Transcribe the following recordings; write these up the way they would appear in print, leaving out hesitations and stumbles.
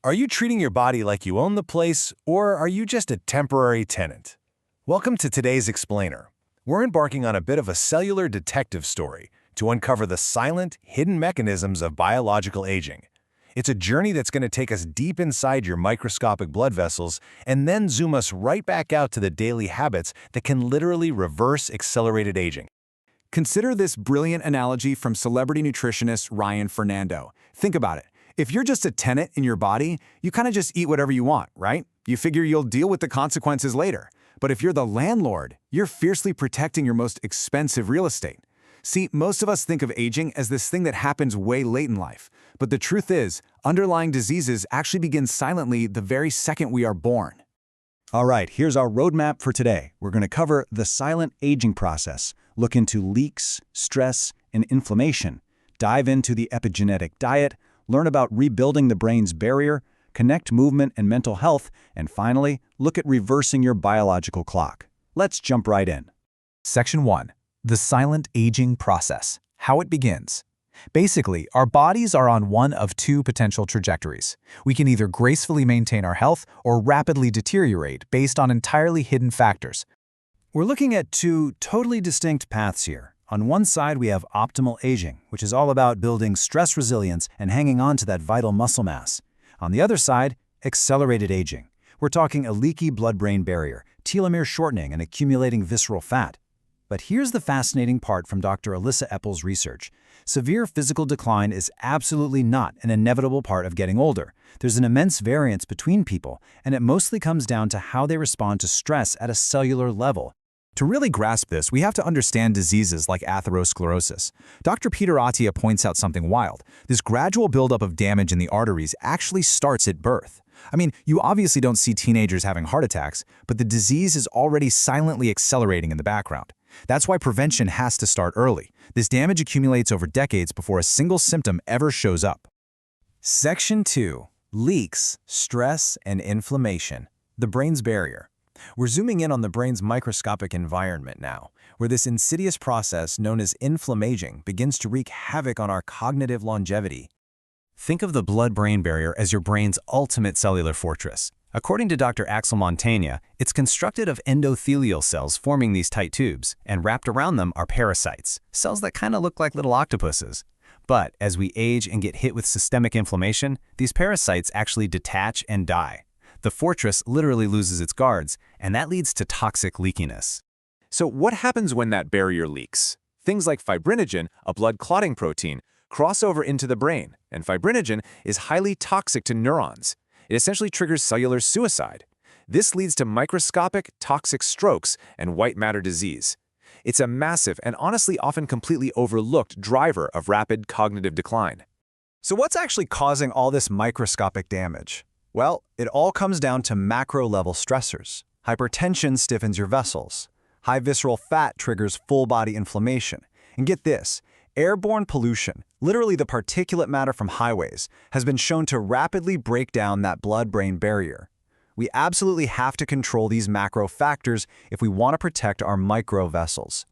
Are you treating your body like you own the place, or are you just a temporary tenant? Welcome to today's Explainer. We're embarking on a bit of a cellular detective story to uncover the silent, hidden mechanisms of biological aging. It's a journey that's going to take us deep inside your microscopic blood vessels and then zoom us right back out to the daily habits that can literally reverse accelerated aging. Consider this brilliant analogy from celebrity nutritionist Ryan Fernando. Think about it. If you're just a tenant in your body, you kind of just eat whatever you want, right? You figure you'll deal with the consequences later. But if you're the landlord, you're fiercely protecting your most expensive real estate. See, most of us think of aging as this thing that happens way late in life. But the truth is, underlying diseases actually begin silently the very second we are born. All right, here's our roadmap for today. We're going to cover the silent aging process, look into leaks, stress, and inflammation, dive into the epigenetic diet, learn about rebuilding the brain's barrier, connect movement and mental health, and finally, look at reversing your biological clock. Let's jump right in. Section 1. The silent aging process. How it begins. Basically, our bodies are on one of two potential trajectories. We can either gracefully maintain our health or rapidly deteriorate based on entirely hidden factors. We're looking at two totally distinct paths here. On one side, we have optimal aging, which is all about building stress resilience and hanging on to that vital muscle mass. On the other side, accelerated aging. We're talking a leaky blood-brain barrier, telomere shortening, and accumulating visceral fat. But here's the fascinating part from Dr. Alyssa Eppel's research. Severe physical decline is absolutely not an inevitable part of getting older. There's an immense variance between people, and it mostly comes down to how they respond to stress at a cellular level. To really grasp this, we have to understand diseases like atherosclerosis. Dr. Peter Attia points out something wild. This gradual buildup of damage in the arteries actually starts at birth. I mean, you obviously don't see teenagers having heart attacks, but the disease is already silently accelerating in the background. That's why prevention has to start early. This damage accumulates over decades before a single symptom ever shows up. Section 2. Leaks, stress, and inflammation. The brain's barrier. We're zooming in on the brain's microscopic environment now, where this insidious process known as inflammation begins to wreak havoc on our cognitive longevity. Think of the blood-brain barrier as your brain's ultimate cellular fortress. According to Dr. Axel Montaigne, it's constructed of endothelial cells forming these tight tubes, and wrapped around them are parasites, cells that kind of look like little octopuses. But as we age and get hit with systemic inflammation, these parasites actually detach and die. The fortress literally loses its guards, and that leads to toxic leakiness. So what happens when that barrier leaks? Things like fibrinogen, a blood clotting protein, cross over into the brain, and fibrinogen is highly toxic to neurons. It essentially triggers cellular suicide. This leads to microscopic, toxic strokes and white matter disease. It's a massive and honestly often completely overlooked driver of rapid cognitive decline. So what's actually causing all this microscopic damage? Well, it all comes down to macro-level stressors. Hypertension stiffens your vessels. High visceral fat triggers full-body inflammation. And get this, airborne pollution, literally the particulate matter from highways, has been shown to rapidly break down that blood-brain barrier. We absolutely have to control these macro factors if we want to protect our micro vessels.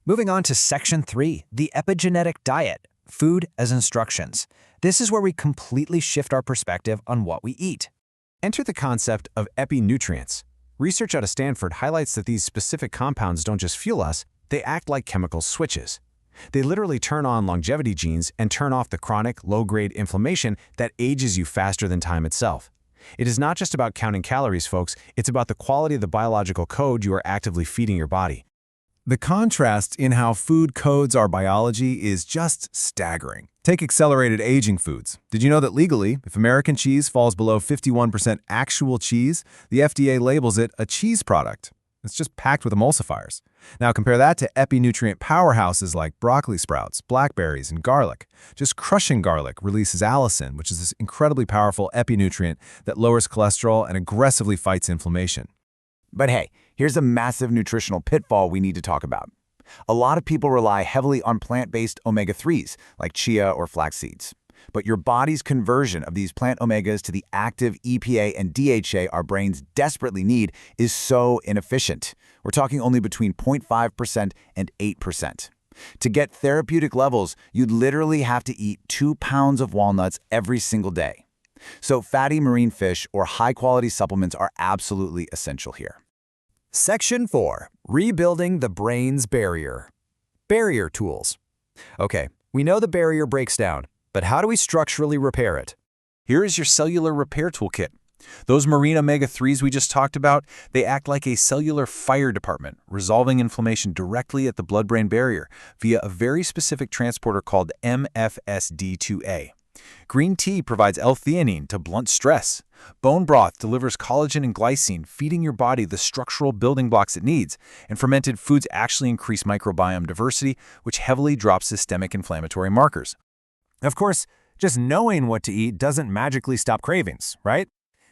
Moving on to Section 3, the epigenetic diet, food as instructions. This is where we completely shift our perspective on what we eat. Enter the concept of epinutrients. Research out of Stanford highlights that these specific compounds don't just fuel us, they act like chemical switches. They literally turn on longevity genes and turn off the chronic, low-grade inflammation that ages you faster than time itself. It is not just about counting calories, folks. It's about the quality of the biological code you are actively feeding your body. The contrast in how food codes our biology is just staggering. Take accelerated aging foods. Did you know that legally, if American cheese falls below 51% actual cheese, the FDA labels it a cheese product? It's just packed with emulsifiers. Now compare that to epinutrient powerhouses like broccoli sprouts, blackberries, and garlic. Just crushing garlic releases allicin, which is this incredibly powerful epinutrient that lowers cholesterol and aggressively fights inflammation. But hey, here's a massive nutritional pitfall we need to talk about. A lot of people rely heavily on plant-based omega-3s, like chia or flax seeds. But your body's conversion of these plant omegas to the active EPA and DHA our brains desperately need is so inefficient. We're talking only between 0.5% and 8%. To get therapeutic levels, you'd literally have to eat 2 pounds of walnuts every single day. So fatty marine fish or high-quality supplements are absolutely essential here. Section 4. Rebuilding the brain's barrier. Barrier tools. Okay, we know the barrier breaks down, but how do we structurally repair it? Here is your cellular repair toolkit. Those marine omega-3s we just talked about, they act like a cellular fire department, resolving inflammation directly at the blood-brain barrier via a very specific transporter called MFSD2A. Green tea provides L-theanine to blunt stress. Bone broth delivers collagen and glycine, feeding your body the structural building blocks it needs. And fermented foods actually increase microbiome diversity, which heavily drops systemic inflammatory markers. Of course, just knowing what to eat doesn't magically stop cravings, right?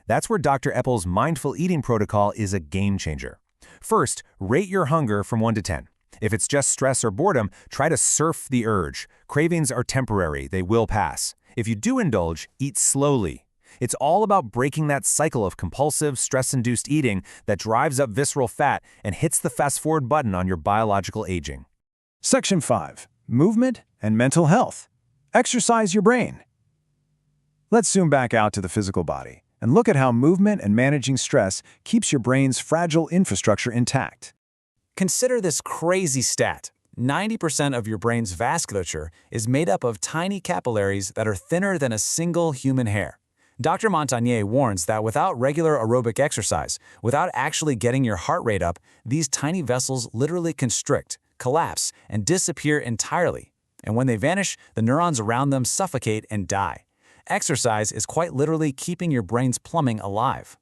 That's where Dr. Eppel's mindful eating protocol is a game changer. First, rate your hunger from 1 to 10. If it's just stress or boredom, try to surf the urge. Cravings are temporary, they will pass. If you do indulge, eat slowly. It's all about breaking that cycle of compulsive, stress-induced eating that drives up visceral fat and hits the fast-forward button on your biological aging. Section 5. Movement and mental health. Exercise your brain. Let's zoom back out to the physical body and look at how movement and managing stress keeps your brain's fragile infrastructure intact. Consider this crazy stat. 90% of your brain's vasculature is made up of tiny capillaries that are thinner than a single human hair. Dr. Montagnier warns that without regular aerobic exercise, without actually getting your heart rate up, these tiny vessels literally constrict, collapse, and disappear entirely. And when they vanish, the neurons around them suffocate and die. Exercise is quite literally keeping your brain's plumbing alive.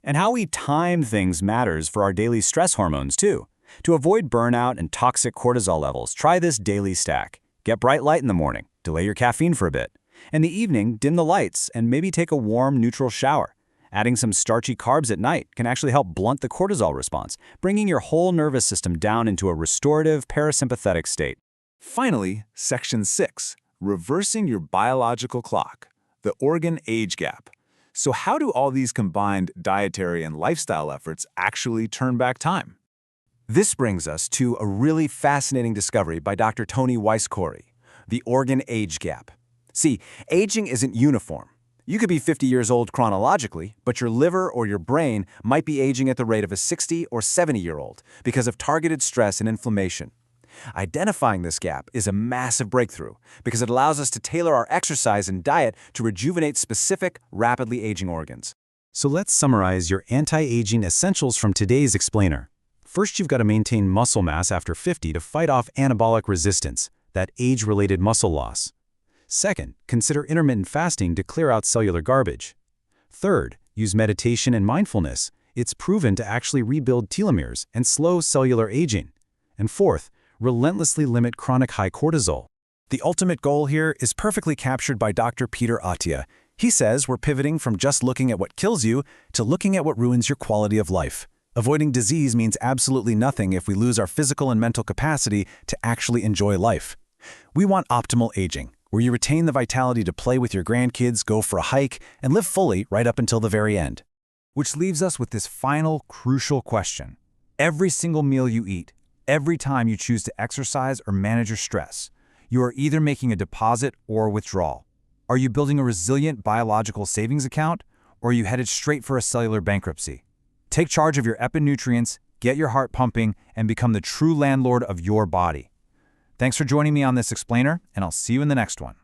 And how we time things matters for our daily stress hormones, too. To avoid burnout and toxic cortisol levels, try this daily stack. Get bright light in the morning, delay your caffeine for a bit. In the evening, dim the lights and maybe take a warm, neutral shower. Adding some starchy carbs at night can actually help blunt the cortisol response, bringing your whole nervous system down into a restorative parasympathetic state. Finally, Section 6. Reversing your biological clock. The organ age gap. So how do all these combined dietary and lifestyle efforts actually turn back time? This brings us to a really fascinating discovery by Dr. Tony Weiss-Corey, the organ age gap. See, aging isn't uniform. You could be 50 years old chronologically, but your liver or your brain might be aging at the rate of a 60 or 70-year-old because of targeted stress and inflammation. Identifying this gap is a massive breakthrough because it allows us to tailor our exercise and diet to rejuvenate specific, rapidly aging organs. So let's summarize your anti-aging essentials from today's explainer. First, you've got to maintain muscle mass after 50 to fight off anabolic resistance, that age-related muscle loss. Second, consider intermittent fasting to clear out cellular garbage. Third, use meditation and mindfulness. It's proven to actually rebuild telomeres and slow cellular aging. And fourth, relentlessly limit chronic high cortisol. The ultimate goal here is perfectly captured by Dr. Peter Attia. He says we're pivoting from just looking at what kills you to looking at what ruins your quality of life. Avoiding disease means absolutely nothing if we lose our physical and mental capacity to actually enjoy life. We want optimal aging, where you retain the vitality to play with your grandkids, go for a hike, and live fully right up until the very end. Which leaves us with this final, crucial question. Every single meal you eat, every time you choose to exercise or manage your stress, you are either making a deposit or a withdrawal. Are you building a resilient biological savings account, or are you headed straight for a cellular bankruptcy? Take charge of your epinutrients, get your heart pumping, and become the true landlord of your body. Thanks for joining me on this explainer, and I'll see you in the next one.